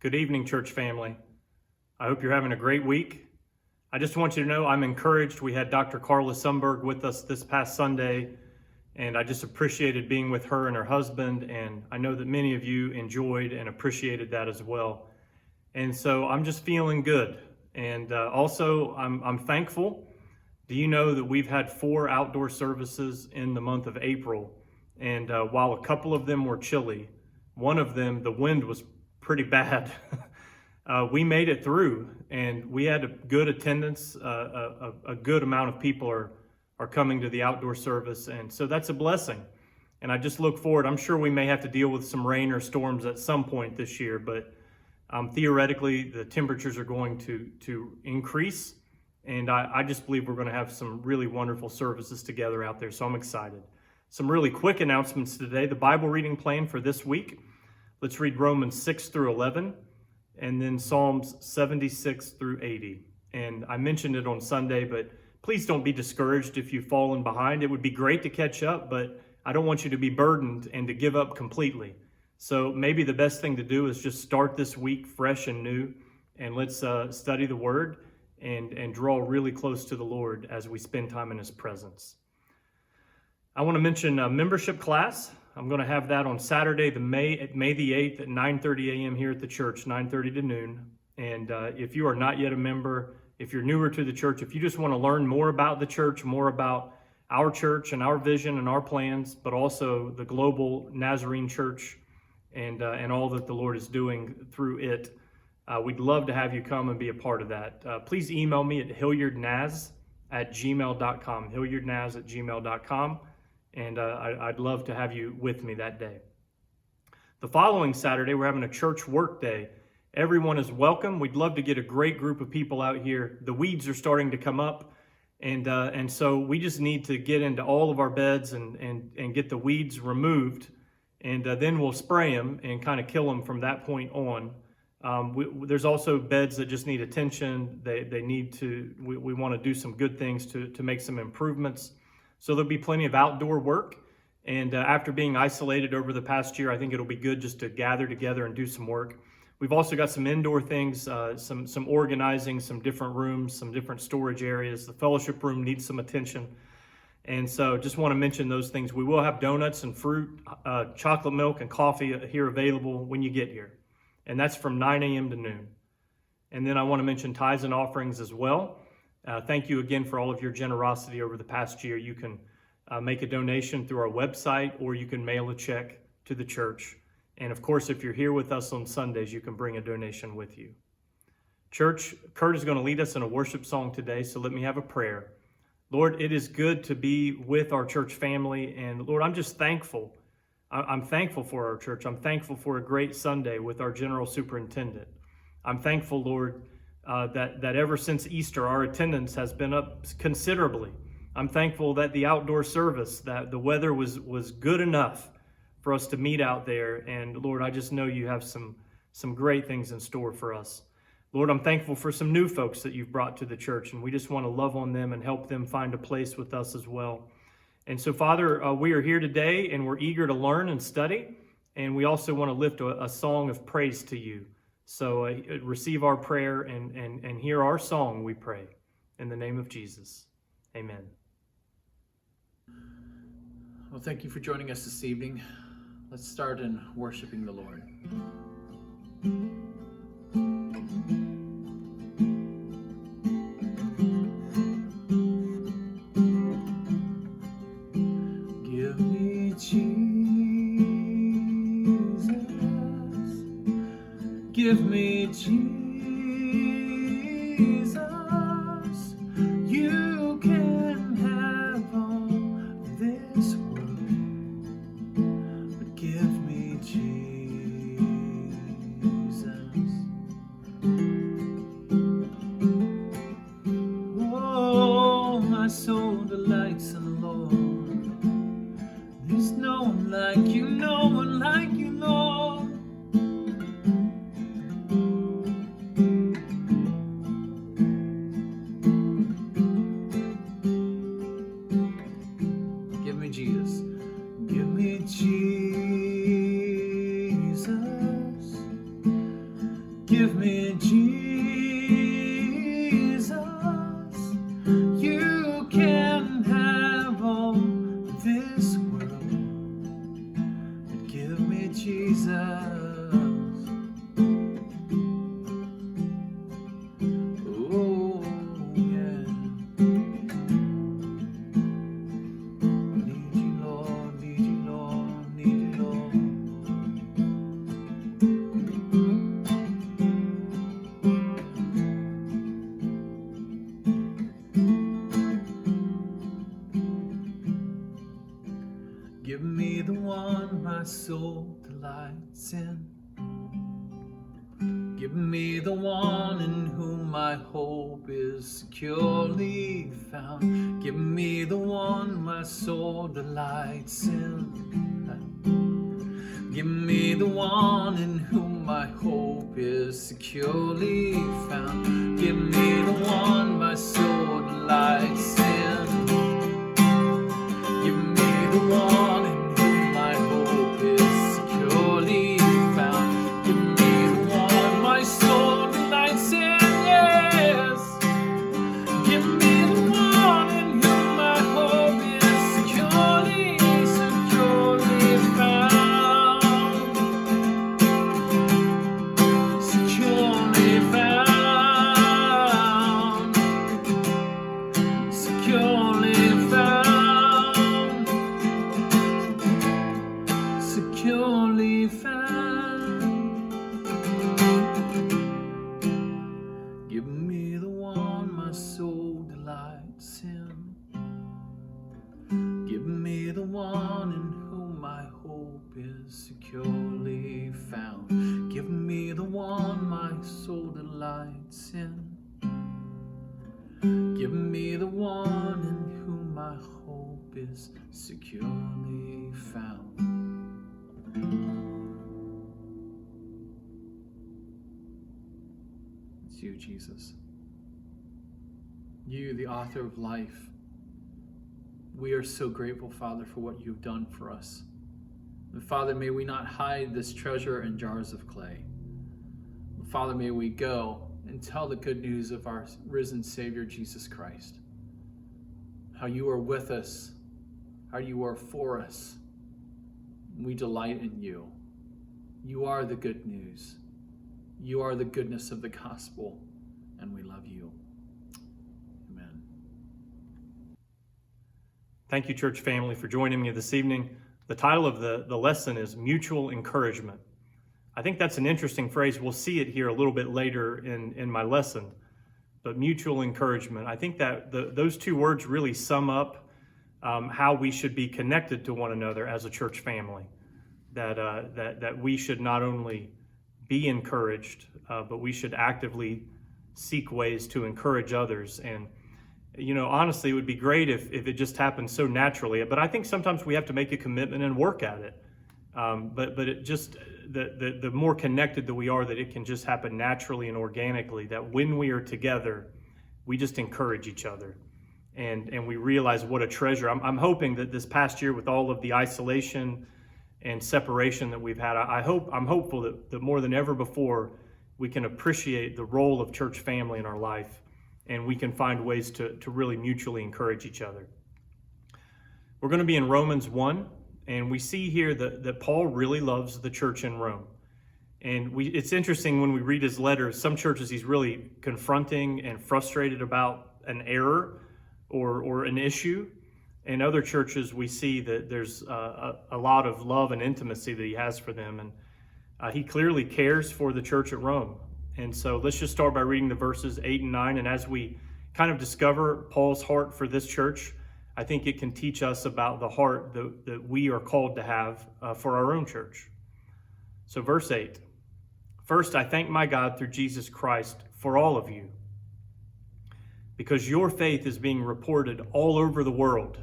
Good evening, church family. I hope you're having a great week. I just want you to know I'm encouraged. We had Dr. Carla Sundberg with us this past Sunday, and I just appreciated being with her and her husband, and I know that many of you enjoyed and appreciated that as well. And so I'm just feeling good. And also, I'm thankful. Do you know that we've had 4 outdoor services in the month of April? And while a couple of them were chilly, one of them, the wind was pretty bad. We made it through, and we had a good attendance. A good amount of people are coming to the outdoor service, and so that's a blessing. And I just look forward. I'm sure we may have to deal with some rain or storms at some point this year, but theoretically, the temperatures are going to increase, and I just believe we're going to have some really wonderful services together out there, so I'm excited. Some really quick announcements today. The Bible reading plan for this week. Let's read Romans 6 through 11, and then Psalms 76 through 80. And I mentioned it on Sunday, but please don't be discouraged if you've fallen behind. It would be great to catch up, but I don't want you to be burdened and to give up completely. So maybe the best thing to do is just start this week fresh and new, and let's study the Word and draw really close to the Lord as we spend time in His presence. I want to mention a membership class. I'm going to have that on Saturday, May the 8th at 9:30 a.m. here at the church, 9:30 to noon. And if you are not yet a member, if you're newer to the church, if you just want to learn more about the church, more about our church and our vision and our plans, but also the global Nazarene church and all that the Lord is doing through it, we'd love to have you come and be a part of that. Please email me at hilliardnaz@gmail.com, hilliardnaz@gmail.com. And I'd love to have you with me that day. The following Saturday, we're having a church work day. Everyone is welcome. We'd love to get a great group of people out here. The weeds are starting to come up, and so we just need to get into all of our beds and get the weeds removed, and then we'll spray them and kind of kill them from that point on. There's also beds that just need attention. They need to. We want to do some good things to make some improvements. So there'll be plenty of outdoor work, and after being isolated over the past year, I think it'll be good just to gather together and do some work. We've also got some indoor things, some organizing, some different rooms, some different storage areas. The fellowship room needs some attention, and so just want to mention those things. We will have donuts and fruit, chocolate milk, and coffee here available when you get here, and that's from 9 a.m. to noon. And then I want to mention tithes and offerings as well. Thank you again for all of your generosity over the past year. You can make a donation through our website, or you can mail a check to the church. And of course, if you're here with us on Sundays, you can bring a donation with you. Church, Kurt is going to lead us in a worship song today, so let me have a prayer. Lord, it is good to be with our church family, and Lord, I'm just thankful. I'm thankful for our church. I'm thankful for a great Sunday with our general superintendent. I'm thankful, Lord, that ever since Easter, our attendance has been up considerably. I'm thankful that the outdoor service, that the weather was good enough for us to meet out there. And Lord, I just know you have some great things in store for us. Lord, I'm thankful for some new folks that you've brought to the church, and we just want to love on them and help them find a place with us as well. And so, Father, we are here today, and we're eager to learn and study, and we also want to lift a song of praise to you. So receive our prayer and hear our song, we pray. In the name of Jesus, amen. Well, thank you for joining us this evening. Let's start in worshiping the Lord. Give me Jesus. Give me Jesus. You can have all this world, but give me Jesus. Oh, my soul delights in the Lord. There's no one like you, no one like you, Lord. Give me Jesus. You can have all this world, but give me Jesus. Oh, yeah. Need you, Lord, need you, Lord, need you, Lord. Give me the one my soul delights in. Give me the one in whom my hope is securely found. Give me the one my soul delights in. Give me the one in whom my hope is securely found. Give me the one my soul delights in. Give me the one in whom my hope is securely found. Give me the one my soul delights in, yes. Give me the one in whom my hope is securely, securely found. Securely found. Securely found. Securely found. Give me the one my soul delights in. Give me the one in whom my hope is securely found. Give me the one my soul delights in. Give me the one in whom my hope is securely found. It's you, Jesus. You, the author of life. We are so grateful, Father, for what you've done for us. And Father, may we not hide this treasure in jars of clay. Father, may we go and tell the good news of our risen Savior, Jesus Christ. How you are with us, how you are for us. We delight in you. You are the good news. You are the goodness of the gospel, and we love you. Amen. Thank you, church family, for joining me this evening. The title of the lesson is Mutual Encouragement. I think that's an interesting phrase. We'll see it here a little bit later in my lesson. But mutual encouragement, I think that those two words really sum up how we should be connected to one another as a church family. That we should not only be encouraged, but we should actively seek ways to encourage others. And honestly, it would be great if it just happened so naturally. But I think sometimes we have to make a commitment and work at it. But it just the more connected that we are, that it can just happen naturally and organically. That when we are together, we just encourage each other, and we realize what a treasure. I'm hoping that this past year, with all of the isolation and separation that we've had, I'm hopeful that more than ever before, we can appreciate the role of church family in our life, and we can find ways to really mutually encourage each other. We're going to be in Romans 1, and we see here that Paul really loves the church in Rome. And it's interesting when we read his letters, some churches he's really confronting and frustrated about an error or an issue. In other churches, we see that there's a lot of love and intimacy that he has for them. And he clearly cares for the church at Rome. And so let's just start by reading the verses 8 and 9. And as we kind of discover Paul's heart for this church, I think it can teach us about the heart that we are called to have for our own church. So verse 8, "First, I thank my God through Jesus Christ for all of you, because your faith is being reported all over the world.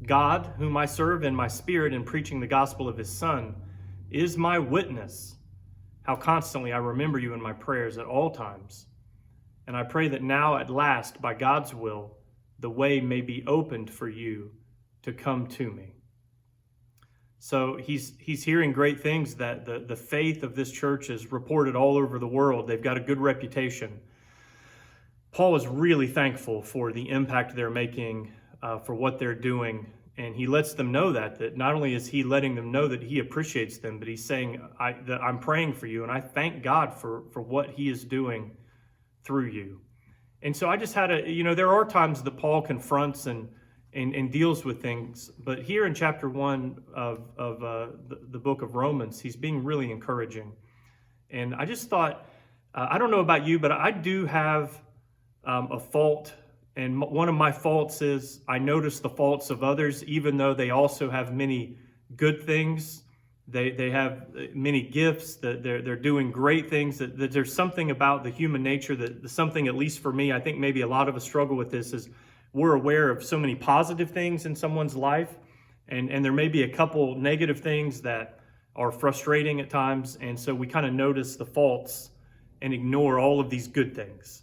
God, whom I serve in my spirit in preaching the gospel of his Son, is my witness, how constantly I remember you in my prayers at all times. And I pray that now at last, by God's will, the way may be opened for you to come to me." So he's hearing great things, that the faith of this church is reported all over the world. They've got a good reputation. Paul is really thankful for the impact they're making, for what they're doing. And he lets them know that not only is he letting them know that he appreciates them, but he's saying, that I'm praying for you, and I thank God for what he is doing through you. And so I just had there are times that Paul confronts and deals with things, but here in chapter 1 of the book of Romans, he's being really encouraging. And I just thought, I don't know about you, but I do have a fault. And one of my faults is I notice the faults of others, even though they also have many good things. They have many gifts, that they're doing great things, that there's something about the human nature, that something, at least for me, I think maybe a lot of us struggle with this, is we're aware of so many positive things in someone's life, and there may be a couple negative things that are frustrating at times, and so we kind of notice the faults and ignore all of these good things.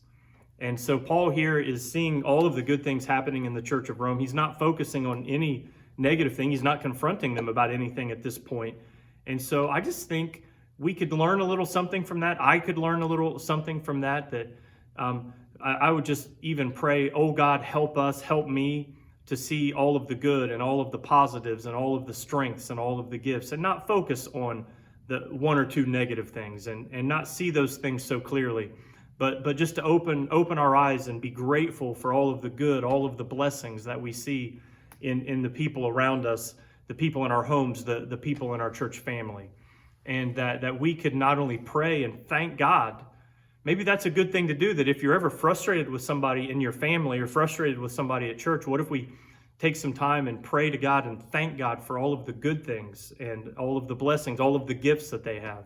And so Paul here is seeing all of the good things happening in the church of Rome. He's not focusing on any negative thing. He's not confronting them about anything at this point. And so I just think we could learn a little something from that. I could learn a little something from that I would just even pray, oh God, help us, help me to see all of the good and all of the positives and all of the strengths and all of the gifts, and not focus on the one or two negative things, and not see those things so clearly. But just to open our eyes and be grateful for all of the good, all of the blessings that we see in the people around us, the people in our homes, the people in our church family. And that we could not only pray and thank God. Maybe that's a good thing to do, that if you're ever frustrated with somebody in your family or frustrated with somebody at church, what if we take some time and pray to God and thank God for all of the good things and all of the blessings, all of the gifts that they have.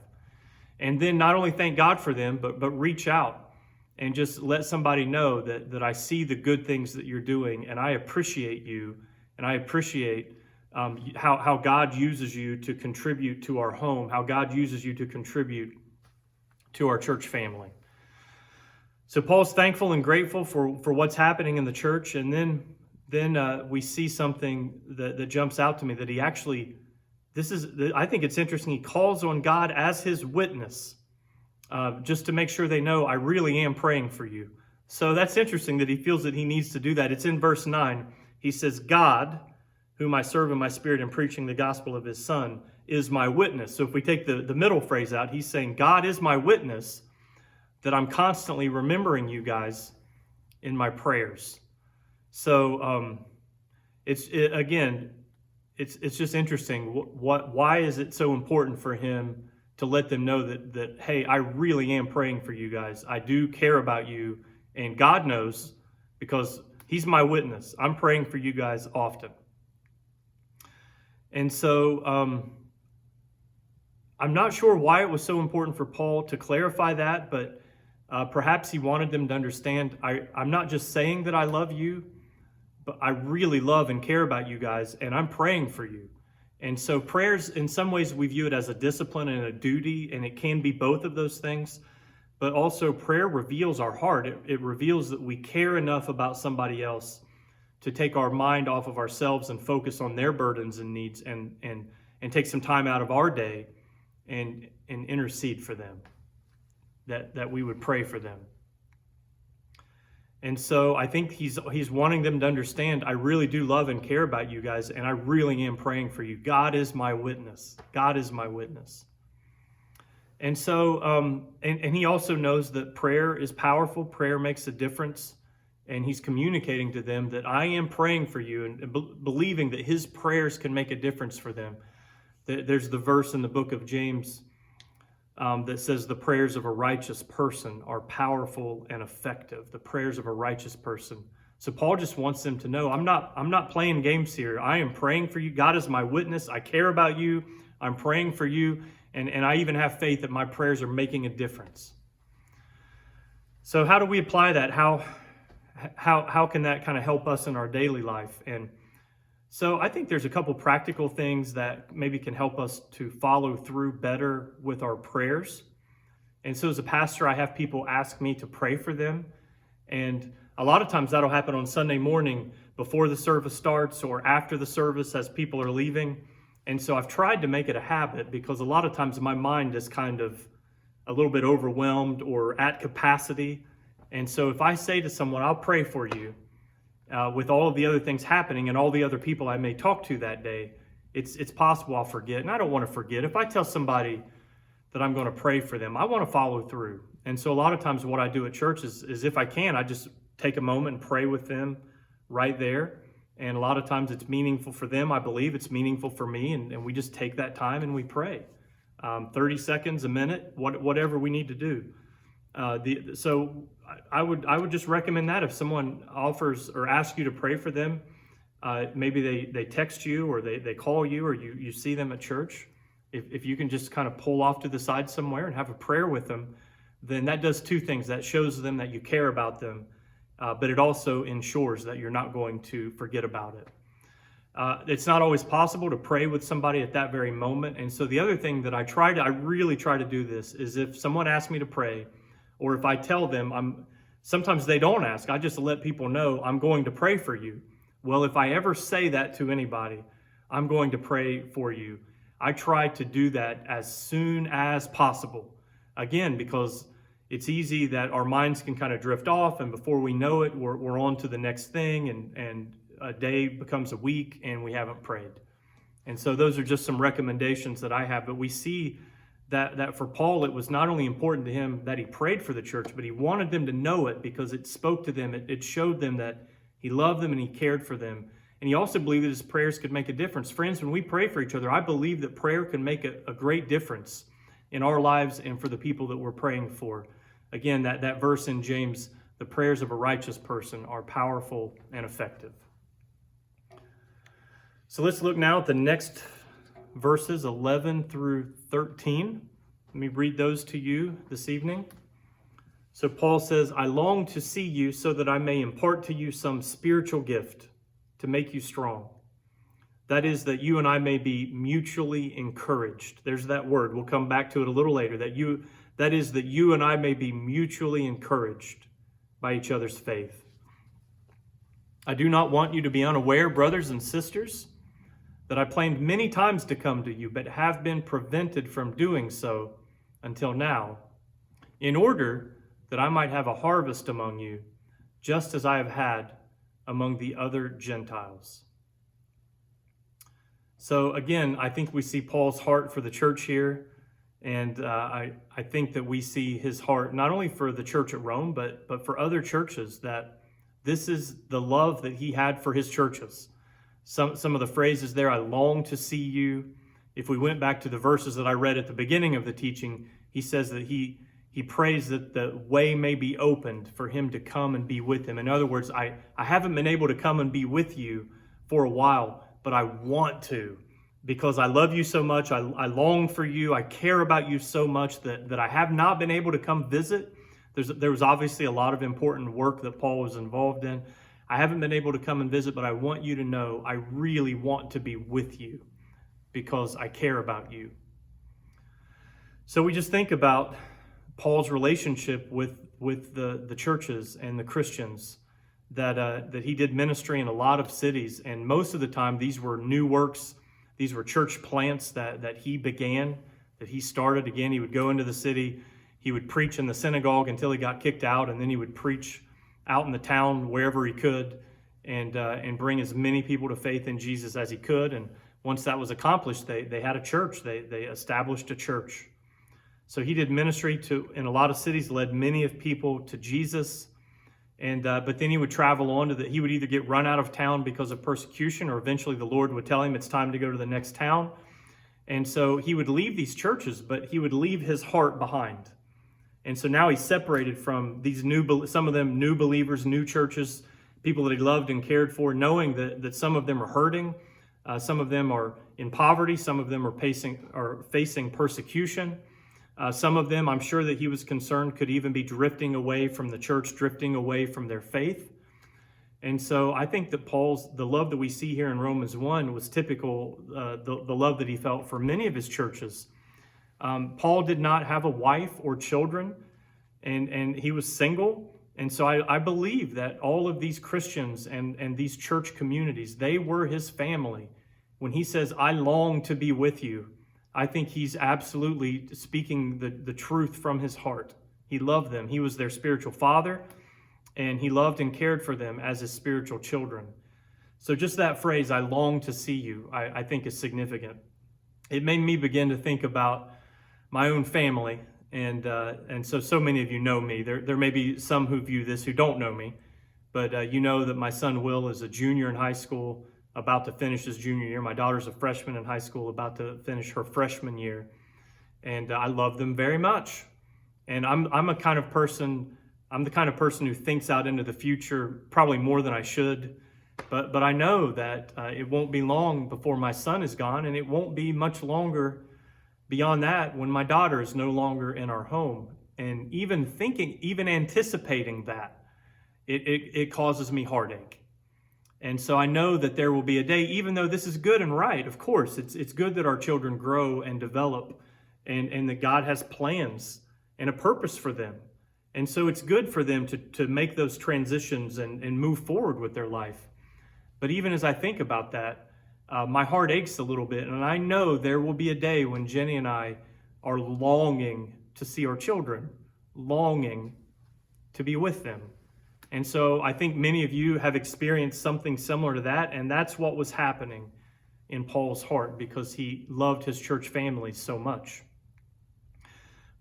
And then not only thank God for them, but reach out and just let somebody know that I see the good things that you're doing, and I appreciate you, and I appreciate how God uses you to contribute to our home, how God uses you to contribute to our church family. So Paul's thankful and grateful for what's happening in the church, and then we see something that jumps out to me, that he actually, I think it's interesting, he calls on God as his witness, just to make sure they know, I really am praying for you. So that's interesting that he feels that he needs to do that. It's in verse 9. He says, God, whom I serve in my spirit in preaching the gospel of his Son, is my witness. So if we take the middle phrase out, he's saying, God is my witness that I'm constantly remembering you guys in my prayers. So it's just interesting. Why is it so important for him to let them know that hey, I really am praying for you guys. I do care about you, and God knows, because he's my witness. I'm praying for you guys often. And so I'm not sure why it was so important for Paul to clarify that, but perhaps he wanted them to understand, I'm not just saying that I love you, but I really love and care about you guys, and I'm praying for you. And so prayers, in some ways, we view it as a discipline and a duty, and it can be both of those things. But also prayer reveals our heart. It reveals that we care enough about somebody else to take our mind off of ourselves and focus on their burdens and needs, and take some time out of our day and intercede for them, that we would pray for them. And so I think he's wanting them to understand, I really do love and care about you guys, and I really am praying for you. God is my witness. God is my witness. And so, and he also knows that prayer is powerful. Prayer makes a difference. And he's communicating to them that I am praying for you, and believing that his prayers can make a difference for them. There's the verse in the book of James that says the prayers of a righteous person are powerful and effective. The prayers of a righteous person. So Paul just wants them to know, I'm not playing games here. I am praying for you. God is my witness. I care about you. I'm praying for you. And I even have faith that my prayers are making a difference. So how do we apply that? How can that kind of help us in our daily life? And so I think there's a couple practical things that maybe can help us to follow through better with our prayers. And so as a pastor, I have people ask me to pray for them. And a lot of times that'll happen on Sunday morning before the service starts, or after the service as people are leaving. And so I've tried to make it a habit, because a lot of times my mind is kind of a little bit overwhelmed or at capacity. And so if I say to someone, I'll pray for you, with all of the other things happening and all the other people I may talk to that day, it's possible I'll forget. And I don't want to forget. If I tell somebody that I'm going to pray for them, I want to follow through. And so a lot of times what I do at church is if I can, I just take a moment and pray with them right there. And a lot of times it's meaningful for them. I believe it's meaningful for me. And we just take that time and we pray. 30 seconds, a minute, whatever we need to do. So I would just recommend that if someone offers or asks you to pray for them, maybe they text you or they call you, or you see them at church. If you can just kind of pull off to the side somewhere and have a prayer with them, then that does two things. That shows them that you care about them, but it also ensures that you're not going to forget about it. It's not always possible to pray with somebody at that very moment. And so the other thing that I really try to do this, is if someone asks me to pray, or if I tell them, sometimes they don't ask, I just let people know I'm going to pray for you. Well, if I ever say that to anybody, I'm going to pray for you, I try to do that as soon as possible. Again, because it's easy that our minds can kind of drift off, and before we know it, we're on to the next thing, and a day becomes a week and we haven't prayed. And so those are just some recommendations that I have. But we see that for Paul, it was not only important to him that he prayed for the church, but he wanted them to know it, because it spoke to them. It showed them that he loved them and he cared for them. And he also believed that his prayers could make a difference. Friends, when we pray for each other, I believe that prayer can make a great difference in our lives and for the people that we're praying for. Again, that verse in James, the prayers of a righteous person are powerful and effective. So let's look now at the next verses, 11 through 13. Let me read those to you this evening. So Paul says, I long to see you so that I may impart to you some spiritual gift to make you strong. That is, that you and I may be mutually encouraged. There's that word. We'll come back to it a little later. That is, that you and I may be mutually encouraged by each other's faith. I do not want you to be unaware, brothers and sisters, that I planned many times to come to you, but have been prevented from doing so until now, in order that I might have a harvest among you, just as I have had among the other Gentiles. So again, I think we see Paul's heart for the church here, and I think that we see his heart not only for the church at Rome, but for other churches, that this is the love that he had for his churches. Some of the phrases there, I long to see you. If we went back to the verses that I read at the beginning of the teaching, he says that he prays that the way may be opened for him to come and be with him. In other words, I haven't been able to come and be with you for a while, but I want to, because I love you so much. I long for you. I care about you so much that I have not been able to come visit. There was obviously a lot of important work that Paul was involved in. I haven't been able to come and visit, but I want you to know I really want to be with you because I care about you. So we just think about Paul's relationship with the churches and the Christians, that he did ministry in a lot of cities, and most of the time these were new works. These were church plants that he began, that he started. Again, he would go into the city, he would preach in the synagogue until he got kicked out, and then he would preach out in the town wherever he could, and bring as many people to faith in Jesus as he could. And once that was accomplished, they had a church. They established a church. So he did ministry in a lot of cities, led many of people to Jesus. And but then he would travel on he would either get run out of town because of persecution, or eventually the Lord would tell him it's time to go to the next town. And so he would leave these churches, but he would leave his heart behind. And so now he's separated from these some of them new believers, new churches, people that he loved and cared for, knowing that some of them are hurting, some of them are in poverty, some of them are facing persecution. Some of them, I'm sure that he was concerned, could even be drifting away from the church, drifting away from their faith. And so I think that the love that we see here in Romans 1 was typical, the love that he felt for many of his churches. Paul did not have a wife or children, and he was single. And so I believe that all of these Christians and these church communities, they were his family. when he says, I long to be with you, I think he's absolutely speaking the truth from his heart. He loved them. He was their spiritual father, and he loved and cared for them as his spiritual children. So just that phrase, I long to see you, I think is significant. It made me begin to think about my own family. And so many of you know me. There may be some who view this who don't know me, but you know that my son Will is a junior in high school, about to finish his junior year. My daughter's a freshman in high school, about to finish her freshman year. And I love them very much. And I'm the kind of person who thinks out into the future probably more than I should. But I know that it won't be long before my son is gone, and it won't be much longer beyond that when my daughter is no longer in our home. And even anticipating that, it causes me heartache. And so I know that there will be a day, even though this is good and right, of course, it's good that our children grow and develop, and that God has plans and a purpose for them. And so it's good for them to make those transitions and move forward with their life. But even as I think about that, my heart aches a little bit, and I know there will be a day when Jenny and I are longing to see our children, longing to be with them. And so I think many of you have experienced something similar to that, and that's what was happening in Paul's heart because he loved his church family so much.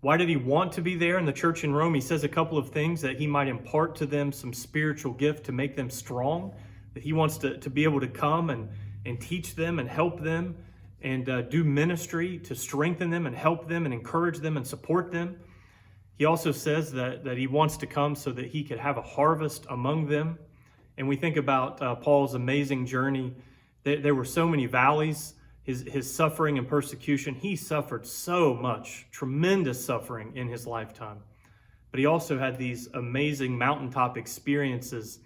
Why did he want to be there in the church in Rome? He says a couple of things: that he might impart to them some spiritual gift to make them strong, that he wants to be able to come and teach them and help them and do ministry to strengthen them and help them and encourage them and support them. He also says that he wants to come so that he could have a harvest among them. And we think about Paul's amazing journey. There were so many valleys, his suffering and persecution. He suffered so much, tremendous suffering in his lifetime. But he also had these amazing mountaintop experiences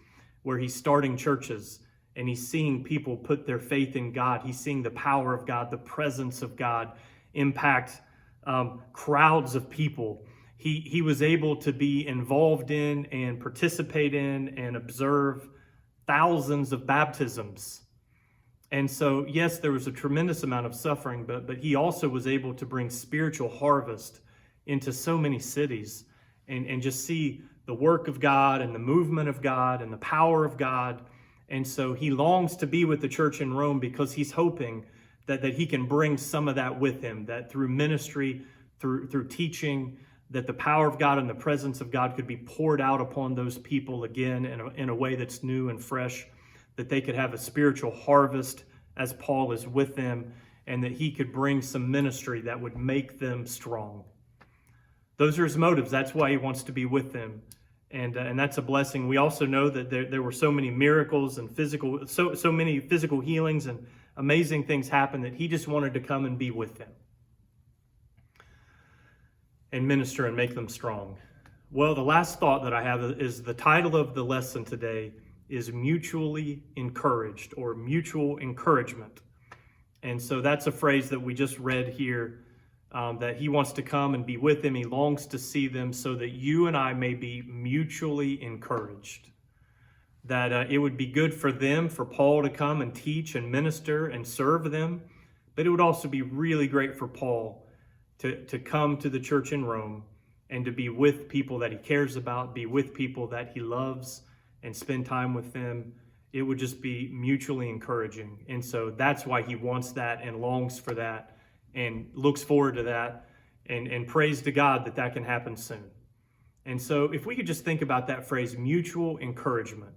where he's starting churches and he's seeing people put their faith in God. He's seeing the power of God, the presence of God impact crowds of people. He was able to be involved in and participate in and observe thousands of baptisms. And so, yes, there was a tremendous amount of suffering, but he also was able to bring spiritual harvest into so many cities and just see the work of God and the movement of God and the power of God. And so he longs to be with the church in Rome because he's hoping that he can bring some of that with him, that through ministry, through teaching, that the power of God and the presence of God could be poured out upon those people again in a way that's new and fresh, that they could have a spiritual harvest as Paul is with them, and that he could bring some ministry that would make them strong. Those are his motives. That's why he wants to be with them. And that's a blessing. We also know that there were so many miracles and so many physical healings and amazing things happened that he just wanted to come and be with them and minister and make them strong. Well, the last thought that I have is the title of the lesson today is mutually encouraged, or mutual encouragement. And so that's a phrase that we just read here, that he wants to come and be with them. He longs to see them so that you and I may be mutually encouraged. That it would be good for them, for Paul to come and teach and minister and serve them. But it would also be really great for Paul to come to the church in Rome and to be with people that he cares about, be with people that he loves, and spend time with them. It would just be mutually encouraging. And so that's why he wants that and longs for that and looks forward to that and prays to God that can happen soon. And so if we could just think about that phrase, mutual encouragement,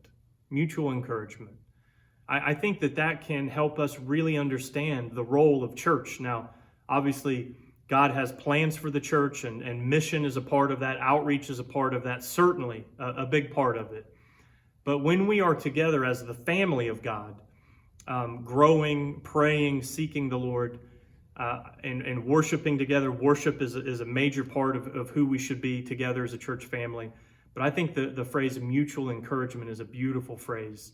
I think that can help us really understand the role of church. Now, obviously, God has plans for the church, and mission is a part of that. Outreach is a part of that, certainly a big part of it. But when we are together as the family of God, growing, praying, seeking the Lord, and worshiping together, worship is a major part of who we should be together as a church family. But I think the phrase mutual encouragement is a beautiful phrase,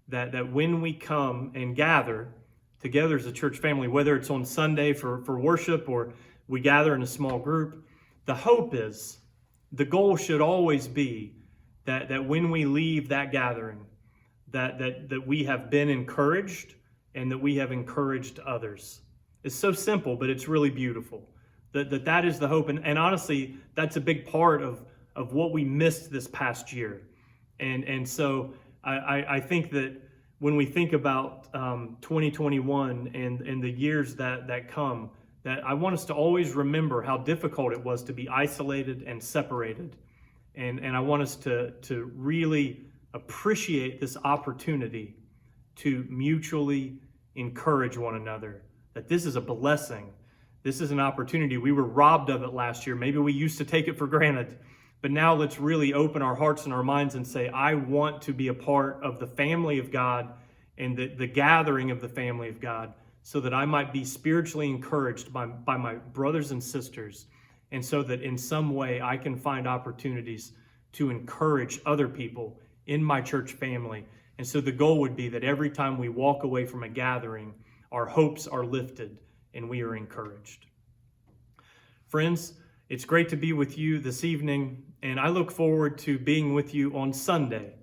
that when we come and gather together as a church family, whether it's on Sunday for worship or we gather in a small group, the hope is, the goal should always be that when we leave that gathering, that we have been encouraged and that we have encouraged others. It's so simple, but it's really beautiful. That is the hope. And honestly, that's a big part of what we missed this past year. And so I think that when we think about 2021 and the years that come, that I want us to always remember how difficult it was to be isolated and separated. And I want us to really appreciate this opportunity to mutually encourage one another, that this is a blessing. This is an opportunity. We were robbed of it last year. Maybe we used to take it for granted. But now let's really open our hearts and our minds and say, I want to be a part of the family of God and the gathering of the family of God, so that I might be spiritually encouraged by my brothers and sisters, and so that in some way I can find opportunities to encourage other people in my church family. And so the goal would be that every time we walk away from a gathering, our hopes are lifted and we are encouraged. Friends, it's great to be with you this evening, and I look forward to being with you on Sunday.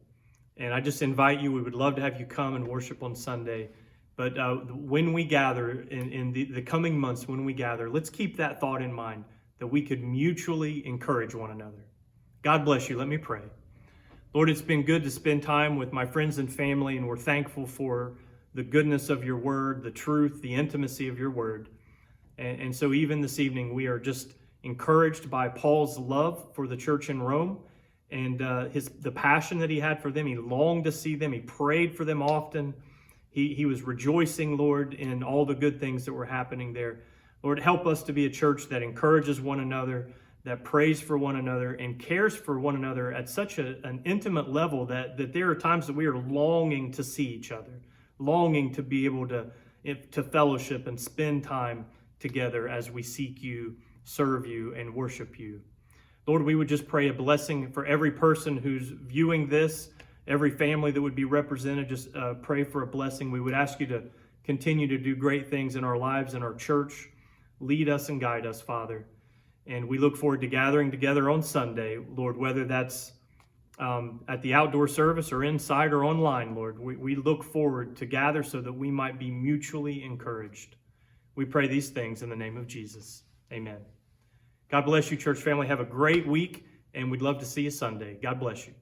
And I just invite you, we would love to have you come and worship on Sunday. But when we gather, in the coming months when we gather, let's keep that thought in mind, that we could mutually encourage one another. God bless you. Let me pray. Lord, it's been good to spend time with my friends and family, and we're thankful for the goodness of your word, the truth, the intimacy of your word. And so even this evening, we are just encouraged by Paul's love for the church in Rome, and the passion that he had for them. He longed to see them. He prayed for them often. He was rejoicing, Lord, in all the good things that were happening there. Lord, help us to be a church that encourages one another, that prays for one another, and cares for one another at such an intimate level that there are times that we are longing to see each other, longing to be able to fellowship and spend time together as we seek you, serve you, and worship you. Lord, we would just pray a blessing for every person who's viewing this, every family that would be represented. Just pray for a blessing. We would ask you to continue to do great things in our lives and our church. Lead us and guide us, Father. And we look forward to gathering together on Sunday, Lord, whether that's at the outdoor service or inside or online, Lord. We look forward to gather so that we might be mutually encouraged. We pray these things in the name of Jesus. Amen. God bless you, church family. Have a great week, and we'd love to see you Sunday. God bless you.